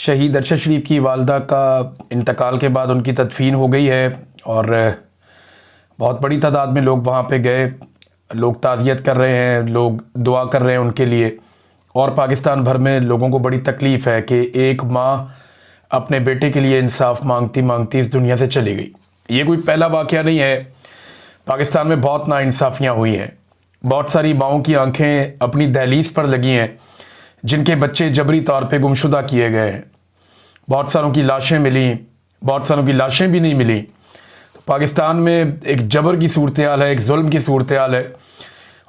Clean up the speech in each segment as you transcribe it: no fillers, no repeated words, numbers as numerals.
शहीद अरशद शरीफ की वालदा का इंतकाल के बाद उनकी तदफीन हो गई है और बहुत बड़ी तादाद में लोग वहाँ पे गए। लोग ताज़ियत कर रहे हैं, लोग दुआ कर रहे हैं उनके लिए। और पाकिस्तान भर में लोगों को बड़ी तकलीफ़ है कि एक माँ अपने बेटे के लिए इंसाफ मांगती मांगती इस दुनिया से चली गई। ये कोई पहला वाक़या नहीं है। पाकिस्तान में बहुत नाइंसाफ़ियाँ हुई हैं। बहुत सारी माँओं की आंखें अपनी दहलीज पर लगी हैं जिनके बच्चे जबरी तौर पे गुमशुदा किए गए हैं। बहुत सारों की लाशें मिली, बहुत सारों की लाशें भी नहीं मिली। तो पाकिस्तान में एक जबर की सूरत हाल है, एक जुल्म की सूरत हाल है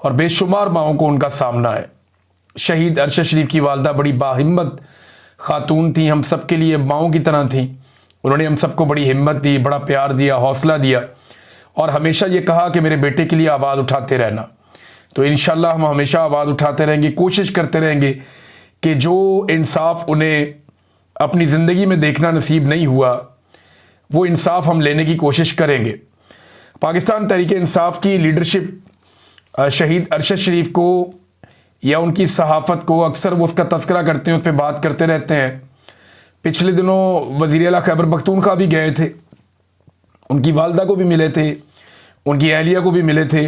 और बेशुमार माँओं को उनका सामना है। शहीद अरशद शरीफ की वालदा बड़ी बाहिम्मत खातून थी, हम सब के लिए माँओं की तरह थी। उन्होंने हम सबको बड़ी हिम्मत दी, बड़ा प्यार दिया, हौसला दिया और हमेशा ये कहा कि मेरे बेटे के लिए आवाज़ उठाते रहना। तो इंशाल्लाह हम हमेशा आवाज़ उठाते रहेंगे, कोशिश करते रहेंगे कि जो इंसाफ उन्हें अपनी ज़िंदगी में देखना नसीब नहीं हुआ वो इंसाफ हम लेने की कोशिश करेंगे। पाकिस्तान तहरीक इंसाफ की लीडरशिप शहीद अरशद शरीफ को या उनकी सहाफ़त को अक्सर वो उसका तस्करा करते हैं, उस पर बात करते रहते हैं। पिछले दिनों वज़ीर आला खैबर पख्तूनख्वा भी गए थे, उनकी वालदा को भी मिले थे, उनकी अहलिया को भी मिले थे।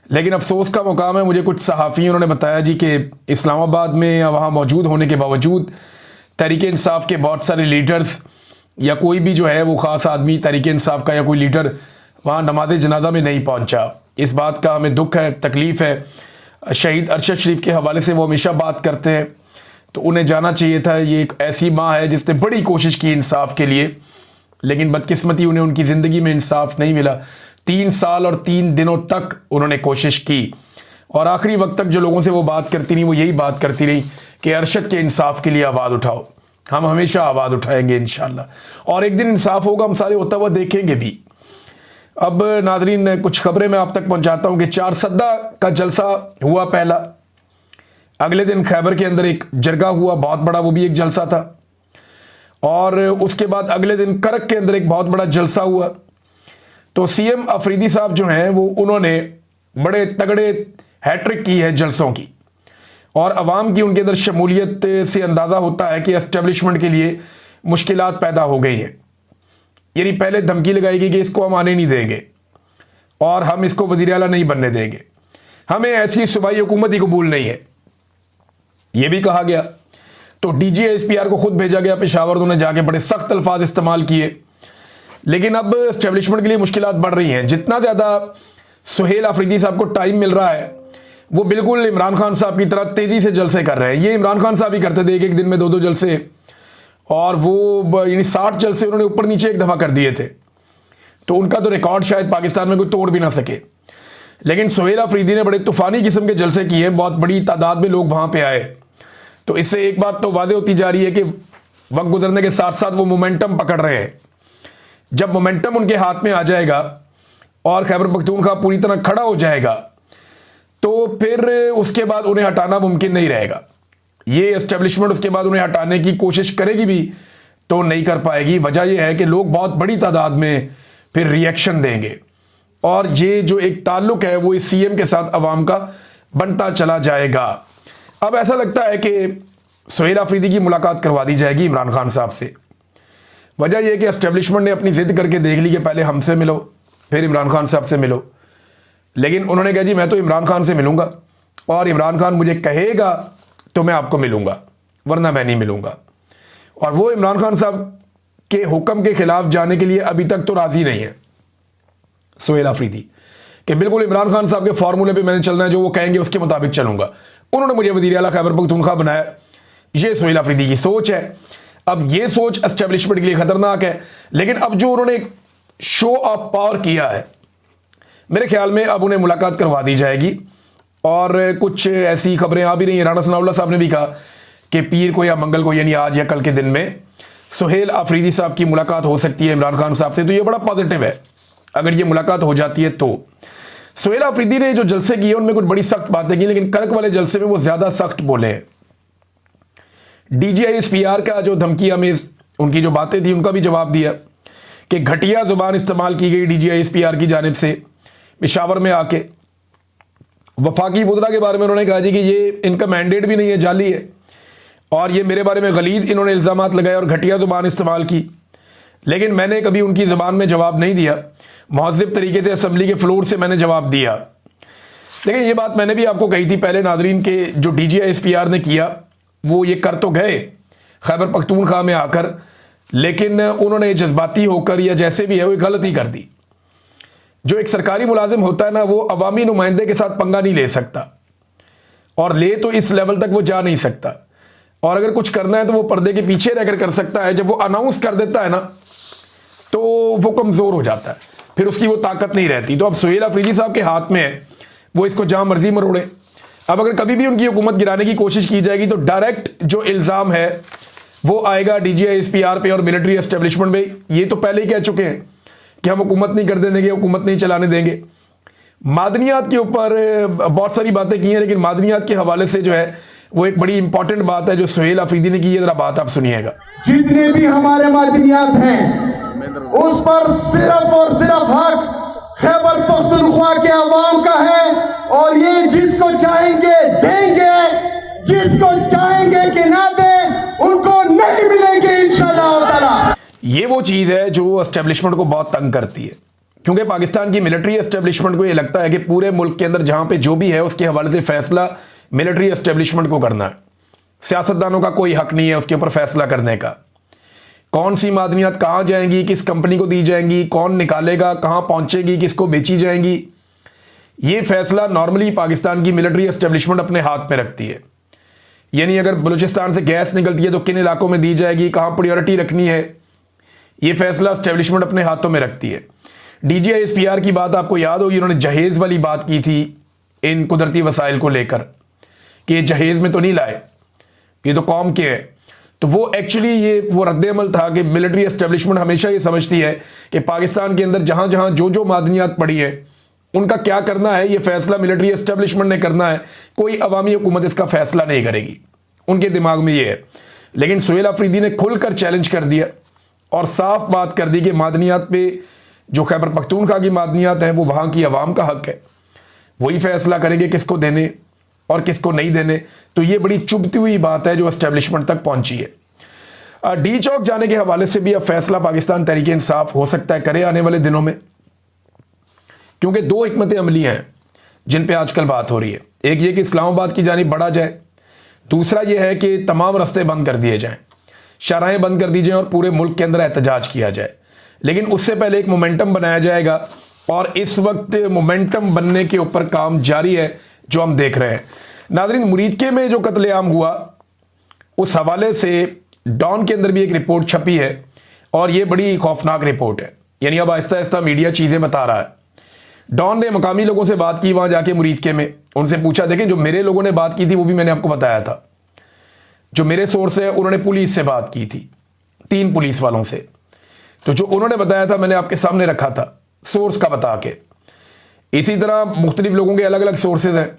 लेकिन अफसोस का मुकाम है, मुझे कुछ सहाफ़ी उन्होंने बताया जी कि इस्लामाबाद में या वहाँ मौजूद होने के बावजूद तहरीक इंसाफ के बहुत सारे लीडर्स या कोई भी जो है वो ख़ास आदमी तहरीक इंसाफ का या कोई लीडर वहाँ नमाज जनाजा में नहीं पहुँचा। इस बात का हमें दुख है, तकलीफ़ है। शहीद अरशद शरीफ के हवाले से वो हमेशा बात करते हैं, तो उन्हें जाना चाहिए था। ये एक ऐसी माँ है जिसने बड़ी कोशिश की इंसाफ के लिए, लेकिन बदकिस्मती उन्हें उनकी ज़िंदगी में इंसाफ नहीं मिला। 3 साल और 3 दिनों तक उन्होंने कोशिश की और आखिरी वक्त तक जो लोगों से वो बात करती रही वो यही बात करती रही कि अरशद के इंसाफ के लिए आवाज़ उठाओ। हम हमेशा आवाज़ उठाएंगे इंशाल्लाह और एक दिन इंसाफ होगा, हम सारे होता हुआ देखेंगे भी। अब नादरीन, कुछ खबरें मैं आप तक पहुंचाता हूं कि 4 सद्दा का जलसा हुआ पहला। अगले दिन खैबर के अंदर एक जरगा हुआ बहुत बड़ा, वो भी एक जलसा था। और उसके बाद अगले दिन करक के अंदर एक बहुत बड़ा जलसा हुआ। तो सीएम अफरीदी साहब जो हैं वो उन्होंने बड़े तगड़े हैट्रिक की है जलसों की और अवाम की उनके अंदर शमूलियत से अंदाज़ा होता है कि एस्टेब्लिशमेंट के लिए मुश्किलात पैदा हो गई हैं। यानी पहले धमकी लगाई गई कि इसको हम आने नहीं देंगे और हम इसको वज़ीर आला नहीं बनने देंगे, हमें ऐसी सूबाई हुकूमत ही कबूल नहीं है, ये भी कहा गया। तो DGSPR को खुद भेजा गया पेशावर, उन्होंने जाके बड़े सख्त अल्फाज इस्तेमाल किए। लेकिन अब एस्टेब्लिशमेंट के लिए मुश्किलात बढ़ रही हैं। जितना ज़्यादा सुहेल अफरीदी साहब को टाइम मिल रहा है वो बिल्कुल इमरान खान साहब की तरह तेज़ी से जलसे कर रहे हैं। ये इमरान खान साहब ही करते थे, एक दिन में 2-2 जलसे, और वो यानी 60 जलसे उन्होंने ऊपर नीचे एक दफ़ा कर दिए थे। तो उनका तो रिकॉर्ड शायद पाकिस्तान में कोई तोड़ भी ना सके। लेकिन सुहेल अफरीदी ने बड़े तूफ़ानी किस्म के जलसे किए, बहुत बड़ी तादाद में लोग वहाँ पर आए। तो इससे एक बात तो वादे होती जा रही है कि वक्त गुजरने के साथ साथ वो मोमेंटम पकड़ रहे हैं। जब मोमेंटम उनके हाथ में आ जाएगा और खैबर पख्तूनख्वा पूरी तरह खड़ा हो जाएगा तो फिर उसके बाद उन्हें हटाना मुमकिन नहीं रहेगा। ये एस्टेब्लिशमेंट उसके बाद उन्हें हटाने की कोशिश करेगी भी तो नहीं कर पाएगी। वजह यह है कि लोग बहुत बड़ी तादाद में फिर रिएक्शन देंगे और ये जो एक ताल्लुक है वो इस सीएम के साथ अवाम का बनता चला जाएगा। अब ऐसा लगता है कि सुहेल अफरीदी की मुलाकात करवा दी जाएगी इमरान खान साहब से। वजह यह कि एस्टेब्लिशमेंट ने अपनी ज़िद करके देख ली कि पहले हमसे मिलो फिर इमरान खान साहब से मिलो। लेकिन उन्होंने कहा जी मैं तो इमरान खान से मिलूंगा और इमरान खान मुझे कहेगा तो मैं आपको मिलूंगा, वरना मैं नहीं मिलूंगा। और वो इमरान खान साहब के हुक्म के खिलाफ जाने के लिए अभी तक तो राज़ी नहीं है सुहेल अफरीदी कि बिल्कुल इमरान खान साहब के फार्मूले पे मैंने चलना है, जो वो कहेंगे उसके मुताबिक चलूंगा। उन्होंने मुझे वज़ीर आला खैबर पख्तूनख्वा बनाया, ये सुहेल अफरीदी की सोच है। अब ये सोच एस्टेब्लिशमेंट के लिए खतरनाक है। लेकिन अब जो उन्होंने शो ऑफ पावर किया है, मेरे ख्याल में अब उन्हें मुलाकात करवा दी जाएगी। और कुछ ऐसी खबरें आ भी रही हैं, राणा सनाउल्लाह साहब ने भी कहा कि पीर को या मंगल को यानी आज या कल के दिन में सुहेल अफरीदी साहब की मुलाकात हो सकती है इमरान खान साहब से। तो ये बड़ा पॉजिटिव है अगर ये मुलाकात हो जाती है तो। सुहेल अफरीदी ने जो जलसे किए उनमें कुछ बड़ी सख्त बातें की, लेकिन करक वाले जलसे में वो ज़्यादा सख्त बोले हैं। DGSPR का जो धमकी हमें उनकी जो बातें थी उनका भी जवाब दिया कि घटिया जुबान इस्तेमाल की गई DGSPR की जानिब से पेशावर में आके। वफाकी वुज़रा के बारे में उन्होंने कहा जी कि ये इनका मैंडेट भी नहीं है, जाली है। और ये मेरे बारे में गलीज इन्होंने इल्ज़ामात लगाए और घटिया ज़ुबान इस्तेमाल की, लेकिन मैंने कभी उनकी ज़ुबान में जवाब नहीं दिया। महज़िब तरीके से असम्बली के फ्लोर से मैंने जवाब दिया। लेकिन ये बात मैंने भी आपको कही थी पहले नाज़रीन के जो DGISPR ने किया वो ये कर तो गए खैबर पख्तूनख्वा में आकर, लेकिन उन्होंने जज्बाती होकर या जैसे भी है वो गलती कर दी। जो एक सरकारी मुलाजिम होता है ना, वो अवामी नुमाइंदे के साथ पंगा नहीं ले सकता, और ले तो इस लेवल तक वो जा नहीं सकता, और अगर कुछ करना है तो वो पर्दे के पीछे रहकर कर सकता है। जब वो अनाउंस कर देता है ना तो वो कमज़ोर हो जाता है, फिर उसकी वो ताकत नहीं रहती। तो अब सुहेल अफरीदी साहब के हाथ में है, वो इसको जहां मर्जी मरोड़े। अब अगर कभी भी उनकी हुकूमत गिराने की कोशिश की जाएगी तो डायरेक्ट जो इल्ज़ाम है वो आएगा DGISPR पे और मिलिट्री एस्टेब्लिशमेंट पे। ये तो पहले ही कह चुके हैं कि हम हुकूमत नहीं कर देंगे, हुकूमत नहीं चलाने देंगे। मादनियात के ऊपर बहुत सारी बातें की हैं, लेकिन मादनियात के हवाले से जो है वो एक बड़ी इंपॉर्टेंट बात है जो सुहेल अफरीदी ने की है। जरा बात आप सुनिएगा। जितने भी हमारे मादनियात हैं उस पर सिर्फ और सिर्फ हक खैबर पख्तूनख्वा के अवाम का है, और ये जिसको चाहेंगे देंगे, जिसको चाहेंगे कि ना दें उनको नहीं मिलेंगे इंशाअल्लाह ताला। ये वो चीज़ है जो एस्टेब्लिशमेंट को बहुत तंग करती है, क्योंकि पाकिस्तान की मिलिट्री एस्टेब्लिशमेंट को ये लगता है कि पूरे मुल्क के अंदर जहां पे जो भी है उसके हवाले से फैसला मिलिट्री एस्टेब्लिशमेंट को करना है। सियासतदानों का कोई हक नहीं है उसके ऊपर फैसला करने का। कौन सी मादनियात कहां जाएंगी, किस कंपनी को दी जाएंगी, कौन निकालेगा, कहां पहुंचेगी, किसको बेची जाएंगी, ये फैसला नॉर्मली पाकिस्तान की मिलिट्री एस्टेब्लिशमेंट अपने हाथ में रखती है। यानी अगर बलूचिस्तान से गैस निकलती है तो किन इलाकों में दी जाएगी, कहां प्रायोरिटी रखनी है, ये फैसला एस्टेब्लिशमेंट अपने हाथों में रखती है। DGISPR की बात आपको याद होगी, उन्होंने जहेज वाली बात की थी इन कुदरती वसाइल को लेकर कि ये जहेज में तो नहीं लाए, ये तो कौम के हैं। तो वो एक्चुअली ये वो रद्द-ए-अमल था कि मिलिट्री एस्टेब्लिशमेंट हमेशा ये समझती है कि पाकिस्तान के अंदर जहां जहां जो जो मादनियात पड़ी है उनका क्या करना है, ये फैसला मिलिट्री एस्टेब्लिशमेंट ने करना है, कोई अवामी हुकूमत इसका फैसला नहीं करेगी। उनके दिमाग में ये है। लेकिन सुहेल अफरीदी ने खुलकर चैलेंज कर दिया और साफ बात कर दी कि मादनियात पे जो खैबर पख्तूनख्वा की मादनियात हैं वो वहाँ की अवाम का हक है, वही फैसला करेंगे किसको देने और किसको नहीं देने। तो ये बड़ी चुभती हुई बात है जो एस्टेब्लिशमेंट तक पहुंची है। डी चौक जाने के हवाले से भी अब फैसला पाकिस्तान तहरीक इंसाफ हो सकता है करे आने वाले दिनों में, क्योंकि दो हिकमत अमलियाँ हैं जिन पे आजकल बात हो रही है। एक ये कि इस्लामाबाद की जानिब बढ़ा जाए, दूसरा ये है कि तमाम रास्ते बंद कर दिए जाएं, शराहें बंद कर दी जाएं और पूरे मुल्क के अंदर एहतजाज किया जाए। लेकिन उससे पहले एक मोमेंटम बनाया जाएगा और इस वक्त मोमेंटम बनने के ऊपर काम जारी है जो हम देख रहे हैं। नाज़रीन, मुरीदके में जो कत्लेआम हुआ उस हवाले से डॉन के अंदर भी एक रिपोर्ट छपी है और ये बड़ी खौफनाक रिपोर्ट है। यानी अब आहिस्ता आहिस्ता मीडिया चीज़ें बता रहा है। डॉन ने मकामी लोगों से बात की वहाँ जाके मुरीदके में, उनसे पूछा। देखें, जो मेरे लोगों ने बात की थी वो भी मैंने आपको बताया था। जो मेरे सोर्स है उन्होंने पुलिस से बात की थी, 3 पुलिस वालों से। तो जो उन्होंने बताया था मैंने आपके सामने रखा था सोर्स का बता के। इसी तरह मुख्तलिफ लोगों के अलग अलग सोर्सेज हैं।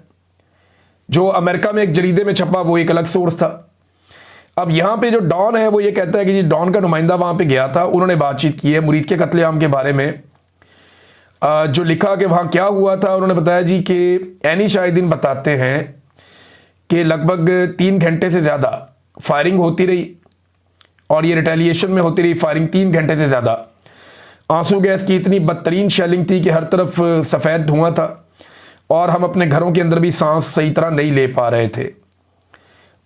जो अमेरिका में एक जरीदे में छपा वो एक अलग सोर्स था। अब यहाँ पे जो डॉन है वो ये कहता है कि जी डॉन का नुमाइंदा वहाँ पे गया था, उन्होंने बातचीत की है मुरीद के कत्लेआम के बारे में। जो लिखा कि वहाँ क्या हुआ था, उन्होंने बताया जी कि एनी शाहिदीन बताते हैं कि लगभग 3 घंटे से ज़्यादा फायरिंग होती रही और ये रिटेलिएशन में होती रही फायरिंग 3 घंटे से ज़्यादा। आंसू गैस की इतनी बदतरीन शेलिंग थी कि हर तरफ सफ़ेद धुआं था और हम अपने घरों के अंदर भी सांस सही तरह नहीं ले पा रहे थे।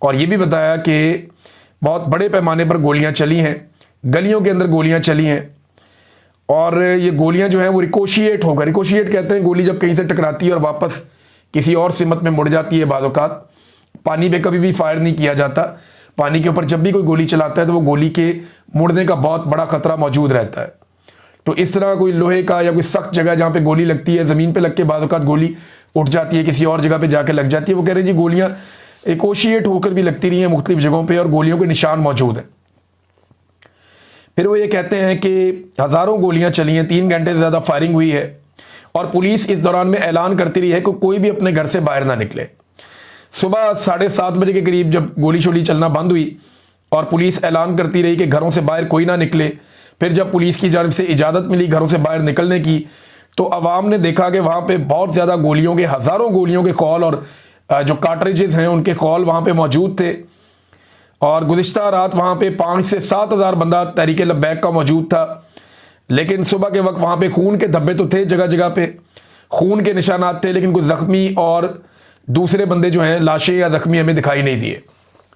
और ये भी बताया कि बहुत बड़े पैमाने पर गोलियां चली हैं, गलियों के अंदर गोलियां चली हैं और ये गोलियां जो हैं वो रिकोशिएट होकर, रिकोशिएट कहते हैं गोली जब कहीं से टकराती है और वापस किसी और सिमत में मुड़ जाती है। बाज़ औक़ात पानी पे कभी भी फायर नहीं किया जाता, पानी के ऊपर जब भी कोई गोली चलाता है तो वो गोली के मुड़ने का बहुत बड़ा खतरा मौजूद रहता है। तो इस तरह कोई लोहे का या कोई सख्त जगह जहाँ पे गोली लगती है, ज़मीन पे लग के बाज़ औक़ात गोली उठ जाती है, किसी और जगह पे जाके लग जाती है। वो कह रहे हैं जी गोलियाँ रिकोशिएट होकर भी लगती रही हैं मुख्तलिफ जगहों पे और गोलियों के निशान मौजूद हैं। फिर वो ये कहते हैं कि हज़ारों गोलियाँ चली हैं, 3 घंटे से ज़्यादा फायरिंग हुई है और पुलिस इस दौरान में ऐलान करती रही है कि कोई भी अपने घर से बाहर ना निकले। सुबह 7:30 बजे के करीब जब गोली शोली चलना बंद हुई और पुलिस ऐलान करती रही कि घरों से बाहर कोई ना निकले, फिर जब पुलिस की जानिब से इजाज़त मिली घरों से बाहर निकलने की तो आवाम ने देखा कि वहाँ पे बहुत ज़्यादा गोलियों के, हज़ारों गोलियों के कॉल और जो कार्ट्रिजेस हैं उनके कॉल वहाँ पे मौजूद थे। और गुज़िश्ता रात वहाँ पे 5 से 7 हज़ार बंदा तहरीक लब्बैक का मौजूद था, लेकिन सुबह के वक्त वहाँ पे खून के धब्बे तो थे, जगह जगह पे खून के निशानात थे, लेकिन कुछ ज़ख्मी और दूसरे बंदे जो हैं लाशें या ज़ख्मी हमें दिखाई नहीं दिए।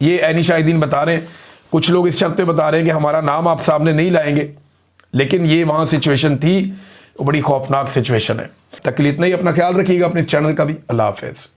ये ऐनी शाहिदीन बता रहे हैं। कुछ लोग इस शर्त पे बता रहे हैं कि हमारा नाम आप सामने नहीं लाएंगे, लेकिन ये वहाँ सिचुएशन थी, बड़ी खौफनाक सिचुएशन है। तकलीफ नहीं, अपना ख्याल रखिएगा अपने इस चैनल का भी। अल्लाह हाफ़िज़।